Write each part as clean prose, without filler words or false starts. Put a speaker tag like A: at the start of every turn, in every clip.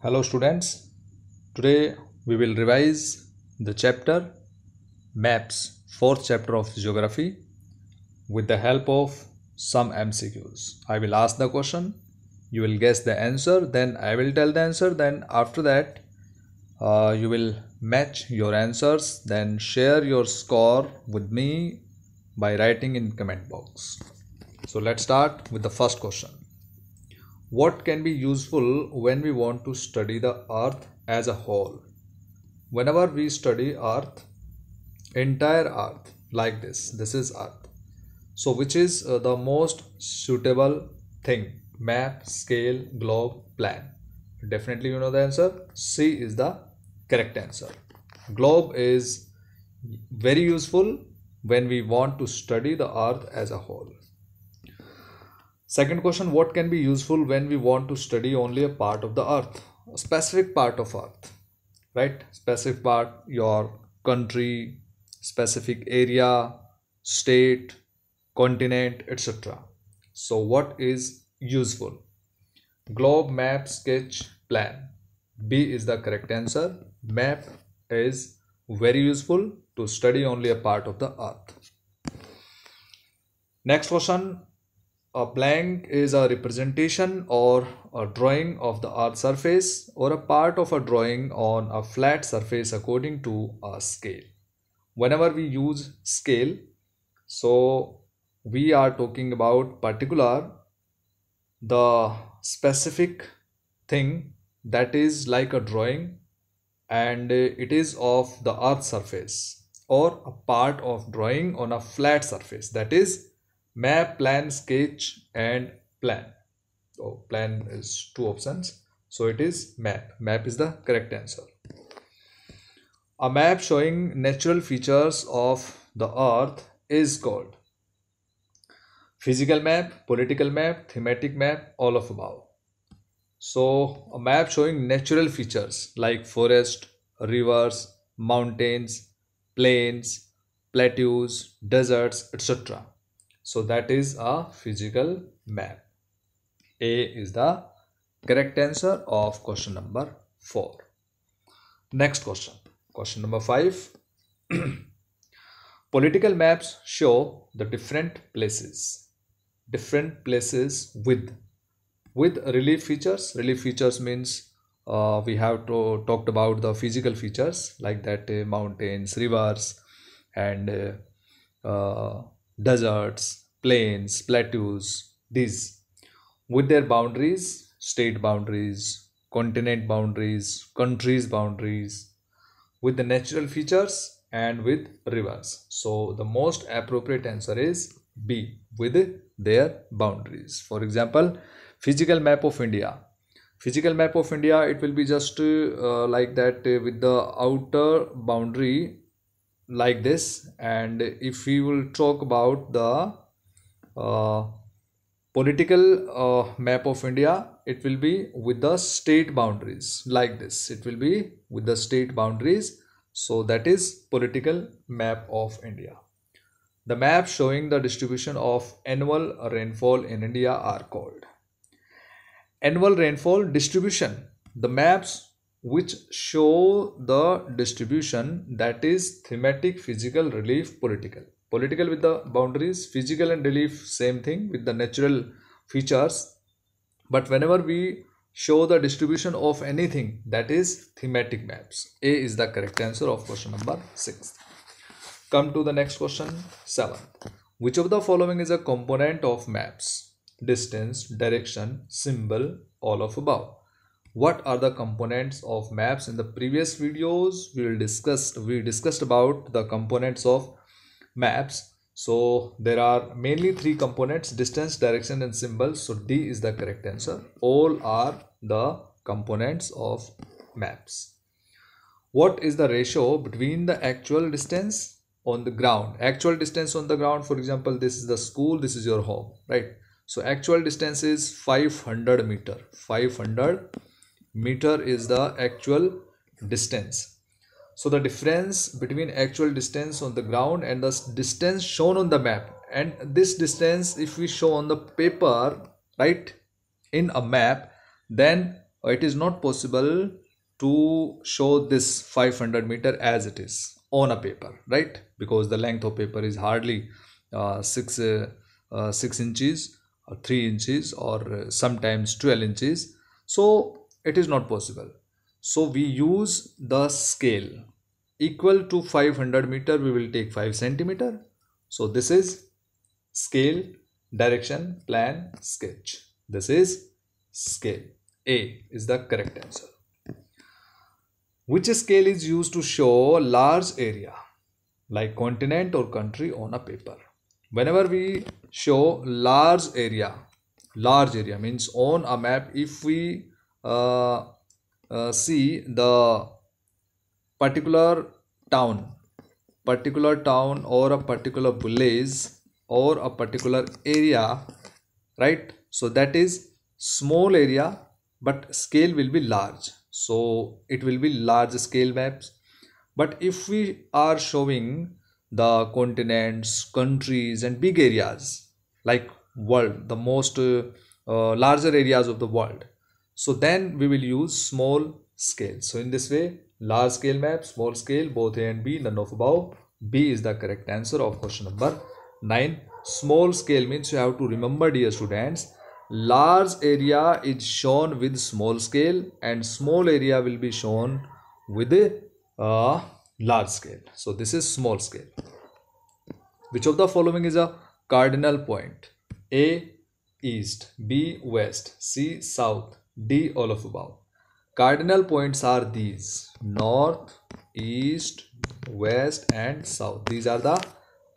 A: Hello students, today we will revise the chapter Maps, fourth chapter of Geography with the help of some MCQs. I will ask the question, you will guess the answer, then I will tell the answer, then after that you will match your answers, then share your score with me by writing in comment box. So let's start with the first question. What can be useful when we want to study the earth as a whole? Whenever we study earth, entire earth like this is earth. So which is the most suitable thing? Map, scale, globe, plan. Definitely you know the answer. C is the correct answer. Globe is very useful when we want to study the earth as a whole. Second question, what can be useful when we want to study only a part of the earth, a specific part of earth, right? Specific part, your country, specific area, state, continent, etc. So what is useful? Globe, map, sketch, plan. B is the correct answer. Map is very useful to study only a part of the earth. Next question. A blank is a representation or a drawing of the earth surface or a part of a drawing on a flat surface according to a scale. Whenever we use scale, so we are talking about particular the specific thing that is like a drawing and it is of the earth surface or a part of drawing on a flat surface, that is map, plan, sketch and plan. So plan is two options, so it is map. Map is the correct answer. A map showing natural features of the earth is called physical map, political map, thematic map, all of above. So a map showing natural features like forest, rivers, mountains, plains, plateaus, deserts, etc. So that is a physical map. A is the correct answer of question number 4. Next question. Question number 5. Political maps show the different places with relief features. Relief features means we have talked about the physical features like that mountains, rivers and deserts, plains, plateaus, these with their boundaries, state boundaries, continent boundaries, countries boundaries, with the natural features and with rivers. So the most appropriate answer is B, with their boundaries. For example, physical map of India. Physical map of India, it will be just like that with the outer boundary like this, and if we will talk about the political map of India, it will be with the state boundaries like this. It will be with the state boundaries. So that is political map of India. The maps showing the distribution of annual rainfall in India are called annual rainfall distribution. The maps which show the distribution, that is thematic, physical, relief, political. Political with the boundaries, physical and relief same thing with the natural features, but whenever we show the distribution of anything, that is thematic maps. A is the correct answer of question number 6. Come to the next question, 7. Which of the following is a component of maps? Distance, direction, symbol, all of above. What are the components of maps? In the previous videos we discussed about the components of maps. So there are mainly 3 components: distance, direction and symbol. So D is the correct answer. All are the components of maps. What is the ratio between the actual distance on the ground? Actual distance on the ground, for example, this is the school, this is your home, right? So actual distance is 500 meter. 500 meter is the actual distance. So the difference between actual distance on the ground and the distance shown on the map, and this distance if we show on the paper, right, in a map, then it is not possible to show this 500 meter as it is on a paper, right? Because the length of paper is hardly 6 inches or 3 inches or sometimes 12 inches. So it is not possible. So we use the scale. Equal to 500 meter, we will take 5 centimeter. So this is scale, direction, plan, sketch. This is scale. A is the correct answer. Which scale is used to show large area like continent or country on a paper? Whenever we show large area means on a map, if we see the particular town or a particular village or a particular area, right? So that is small area but scale will be large, so it will be large scale maps. But if we are showing the continents, countries and big areas like world, the most larger areas of the world, so then we will use small scale. So in this way, large scale map, small scale, both A and B, none of above. B is the correct answer of question number 9. Small scale means you have to remember, dear students, large area is shown with small scale and small area will be shown with a large scale. So this is small scale. Which of the following is a cardinal point? A, east, B, west, C, south, D, all of above. Cardinal points are these: north, east, west and south. These are the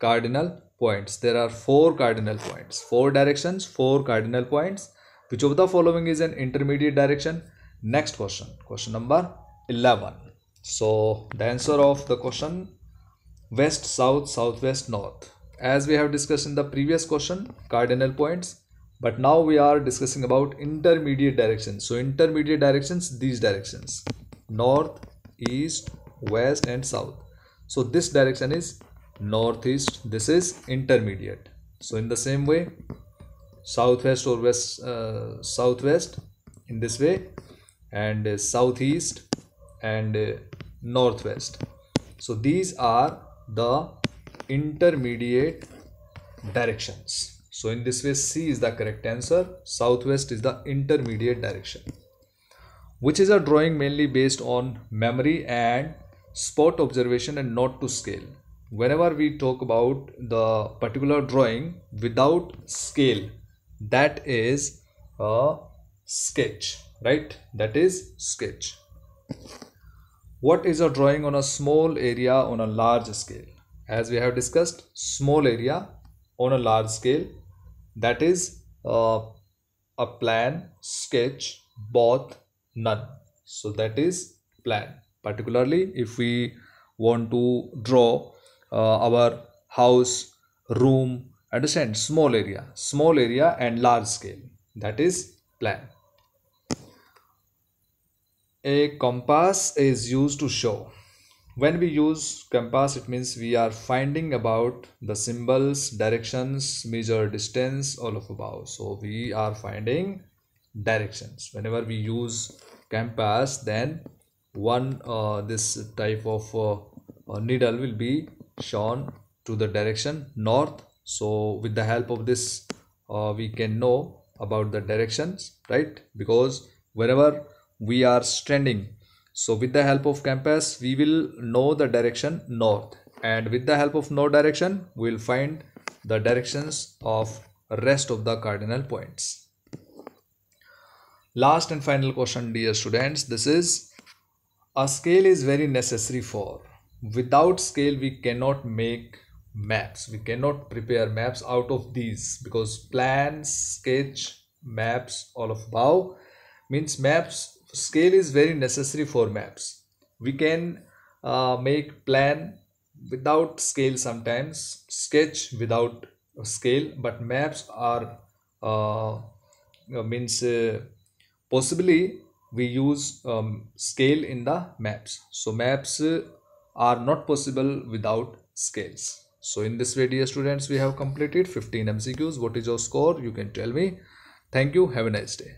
A: cardinal points. There are 4 cardinal points, 4 directions, 4 cardinal points. Which of the following is an intermediate direction? Next question, question number 11. So the answer of the question: west, south, southwest, north. As we have discussed in the previous question, cardinal points, but now we are discussing about intermediate directions. So intermediate directions, these directions: north, east, west and south. So this direction is northeast, this is intermediate. So in the same way, southwest or west, southwest in this way, and southeast and northwest. So these are the intermediate directions. So in this way, C is the correct answer. Southwest is the intermediate direction. Which is a drawing mainly based on memory and spot observation and not to scale? Whenever we talk about the particular drawing without scale, that is a sketch, right? That is sketch. What is a drawing on a small area on a large scale? As we have discussed, small area on a large scale, that is a plan, sketch, both, none. So that is plan. Particularly if we want to draw our house, room, understand, small area and large scale, that is plan. A compass is used to show. When we use compass, it means we are finding about the symbols, directions, measure distance, all of above. So we are finding directions. Whenever we use compass, then this type of needle will be shown to the direction north. So with the help of this, we can know about the directions, right? Because wherever we are standing, so with the help of compass, we will know the direction north, and with the help of north direction, we will find the directions of rest of the cardinal points. Last and final question, dear students. This is: a scale is very necessary for. Without scale, we cannot make maps. We cannot prepare maps out of these, because plan, sketch, maps, all of above means maps. Scale is very necessary for maps. We can make plan without scale sometimes, sketch without scale, but maps are possibly we use scale in the maps. So maps are not possible without scales. So in this way, dear students, we have completed 15 MCQs. What is your score? You can tell me. Thank you. Have a nice day.